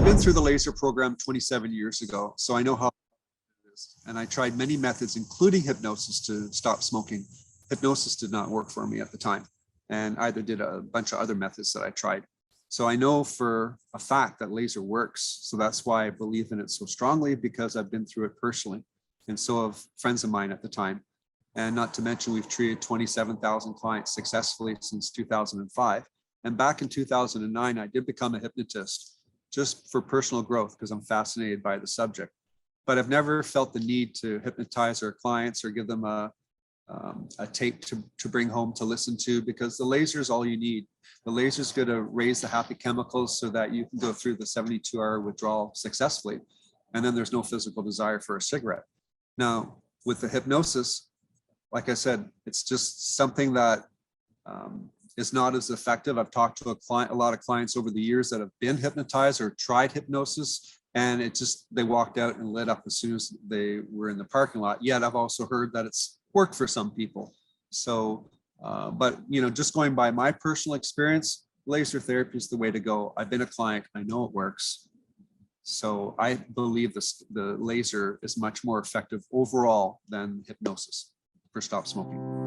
I've been through the laser program 27 years ago, so I know how it is. And I tried many methods, including hypnosis, to stop smoking. Hypnosis did not work for me at the time, and either did a bunch of other methods that I tried. So I know for a fact that laser works. So that's why I believe in it so strongly, because I've been through it personally. And so have friends of mine at the time. And not to mention, we've treated 27,000 clients successfully since 2005. And back in 2009, I did become a hypnotist just for personal growth because I'm fascinated by the subject. But I've never felt the need to hypnotize our clients or give them a tape to bring home to listen to, because the laser is all you need. The laser is going to raise the happy chemicals so that you can go through the 72-hour withdrawal successfully. And then there's no physical desire for a cigarette. Now, with the hypnosis, like I said, it's just something that is not as effective. I've talked to a lot of clients over the years that have been hypnotized or tried hypnosis, and they walked out and lit up as soon as they were in the parking lot. Yet I've also heard that it's worked for some people. So, but just going by my personal experience, laser therapy is the way to go. I've been a client, I know it works. So I believe the laser is much more effective overall than hypnosis for stop smoking.